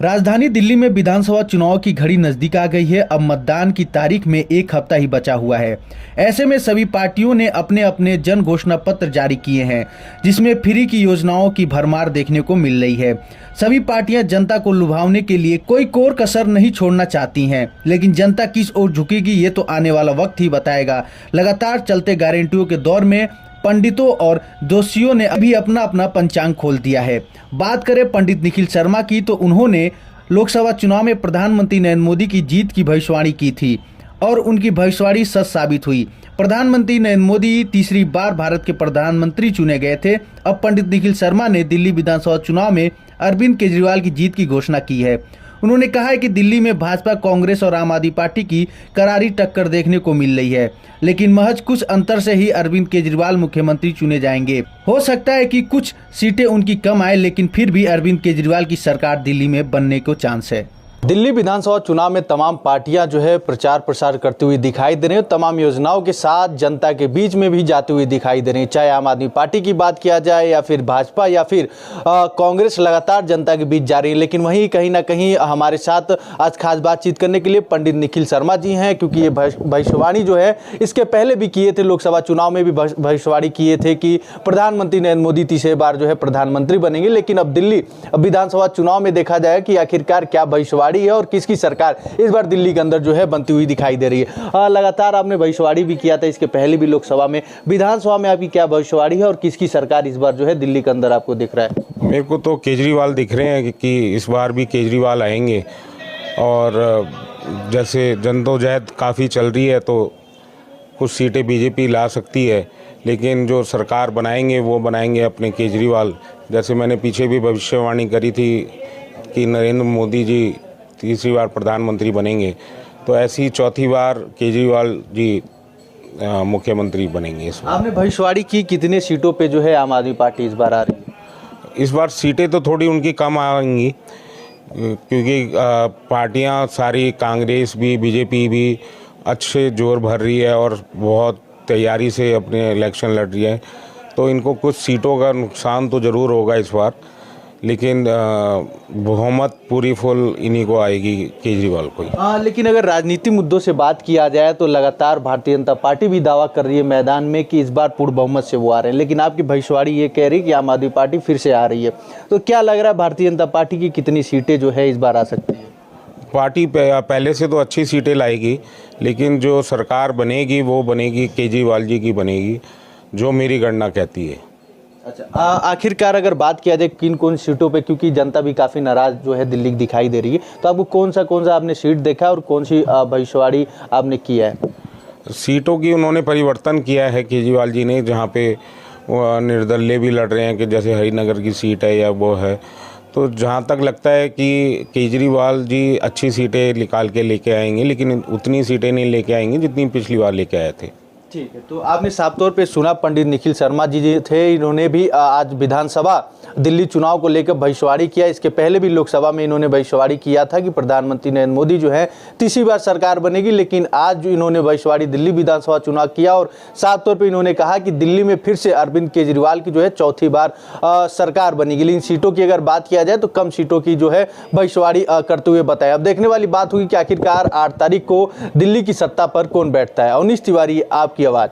राजधानी दिल्ली में विधानसभा चुनाव की घड़ी नजदीक आ गई है। अब मतदान की तारीख में एक हफ्ता ही बचा हुआ है। ऐसे में सभी पार्टियों ने अपने अपने जन घोषणा पत्र जारी किए हैं, जिसमें फ्री की योजनाओं की भरमार देखने को मिल रही है। सभी पार्टियां जनता को लुभावने के लिए कोई कोर कसर नहीं छोड़ना चाहती हैं, लेकिन जनता किस ओर झुकेगी ये तो आने वाला वक्त ही बताएगा। लगातार चलते गारंटियों के दौर में पंडितों और दोषियों ने अभी अपना अपना पंचांग खोल दिया है। बात करें पंडित निखिल शर्मा की, तो उन्होंने लोकसभा चुनाव में प्रधानमंत्री नरेंद्र मोदी की जीत की भविष्यवाणी की थी और उनकी भविष्यवाणी सच साबित हुई। प्रधानमंत्री नरेंद्र मोदी तीसरी बार भारत के प्रधानमंत्री चुने गए थे। अब पंडित निखिल शर्मा ने दिल्ली विधानसभा चुनाव में अरविंद केजरीवाल की जीत की घोषणा की है। उन्होंने कहा है कि दिल्ली में भाजपा, कांग्रेस और आम आदमी पार्टी की करारी टक्कर देखने को मिल रही है, लेकिन महज कुछ अंतर से ही अरविंद केजरीवाल मुख्यमंत्री चुने जाएंगे। हो सकता है कि कुछ सीटें उनकी कम आए, लेकिन फिर भी अरविंद केजरीवाल की सरकार दिल्ली में बनने को चांस है। दिल्ली विधानसभा चुनाव में तमाम पार्टियां जो है प्रचार प्रसार करती हुई दिखाई दे रही हैं। तमाम योजनाओं के साथ जनता के बीच में भी जाती हुई दिखाई दे रही हैं। चाहे आम आदमी पार्टी की बात किया जाए या फिर भाजपा या फिर कांग्रेस, लगातार जनता के बीच जा रही है। लेकिन वहीं कहीं ना कहीं हमारे साथ आज खास बातचीत करने के लिए पंडित निखिल शर्मा जी हैं, क्योंकि ये भविष्यवाणी जो है इसके पहले भी किए थे। लोकसभा चुनाव में भी भविष्यवाणी किए थे कि प्रधानमंत्री नरेंद्र मोदी तीसरी बार जो है प्रधानमंत्री बनेंगे। लेकिन अब दिल्ली विधानसभा चुनाव में देखा जाए कि आखिरकार क्या भविष्यवाणी है और किसकी सरकार इस बार दिल्ली के अंदर जो है बनती हुई दिखाई दे रही है। लगातार आपने भविष्यवाणी भी किया था इसके पहले भी लोकसभा में। विधानसभा में आपकी क्या भविष्यवाणी है और किसकी सरकार इस बार जो है दिल्ली के अंदर आपको दिख रहा है? मेरे को तो केजरीवाल दिख रहे हैं कि इस बार भी केजरीवाल आएंगे। और जैसे जद्दोजहद काफ़ी चल रही है तो कुछ सीटें बीजेपी ला सकती है, लेकिन जो सरकार बनाएंगे वो बनाएंगे अपने केजरीवाल। जैसे मैंने पीछे भी भविष्यवाणी करी थी कि नरेंद्र मोदी जी तीसरी बार प्रधानमंत्री बनेंगे, तो ऐसी चौथी बार केजरीवाल जी मुख्यमंत्री बनेंगे। इस बार आपने भविष्यवाणी की, कितने सीटों पे जो है आम आदमी पार्टी इस बार आ रही है? इस बार सीटें तो थोड़ी उनकी कम आएंगी, क्योंकि पार्टियां सारी, कांग्रेस भी, बीजेपी भी अच्छे जोर भर रही है और बहुत तैयारी से अपने इलेक्शन लड़ रही है। तो इनको कुछ सीटों का नुकसान तो ज़रूर होगा इस बार, लेकिन बहुमत पूरी फुल इन्हीं को आएगी, केजरीवाल को ही। लेकिन अगर राजनीतिक मुद्दों से बात किया जाए तो लगातार भारतीय जनता पार्टी भी दावा कर रही है मैदान में कि इस बार पूर्ण बहुमत से वो आ रहे हैं, लेकिन आपकी भविष्यवाणी ये कह रही है कि आम आदमी पार्टी फिर से आ रही है। तो क्या लग रहा है भारतीय जनता पार्टी की कितनी सीटें जो है इस बार आ सकती है? पार्टी पहले से तो अच्छी सीटें लाएगी, लेकिन जो सरकार बनेगी वो बनेगी केजरीवाल जी की बनेगी, जो मेरी गणना कहती है। अच्छा, आखिरकार अगर बात किया जाए किन कौन सीटों पे, क्योंकि जनता भी काफ़ी नाराज जो है दिल्ली दिखाई दे रही है, तो आपको कौन सा आपने सीट देखा और कौन सी भविष्यवाणी आपने किया है? सीटों की उन्होंने परिवर्तन किया है केजरीवाल जी ने, जहाँ पे निर्दलीय भी लड़ रहे हैं, कि जैसे हरिनगर की सीट है या वो है। तो जहाँ तक लगता है कि केजरीवाल जी अच्छी सीटें निकाल के लेके आएंगे, लेकिन उतनी सीटें नहीं लेके आएंगे जितनी पिछली बार लेके आए थे। ठीक है, तो आपने साफ तौर पे सुना पंडित निखिल शर्मा जी थे, इन्होंने भी आज विधानसभा दिल्ली चुनाव को लेकर भविष्यवाणी किया। इसके पहले भी लोकसभा में इन्होंने भविष्यवाणी किया था कि प्रधानमंत्री नरेंद्र मोदी जो है तीसरी बार सरकार बनेगी। लेकिन आज जो इन्होंने भविष्यवाणी दिल्ली विधानसभा चुनाव किया और साफ तौर पे इन्होंने कहा कि दिल्ली में फिर से अरविंद केजरीवाल की जो है चौथी बार सरकार बनेगी। लेकिन सीटों की अगर बात किया जाए तो कम सीटों की जो है भविष्यवाणी करते हुए बताया। अब देखने वाली बात होगी कि आखिरकार 8 तारीख को दिल्ली की सत्ता पर कौन बैठता है। अवनीश तिवारी, आपकी आवाज़।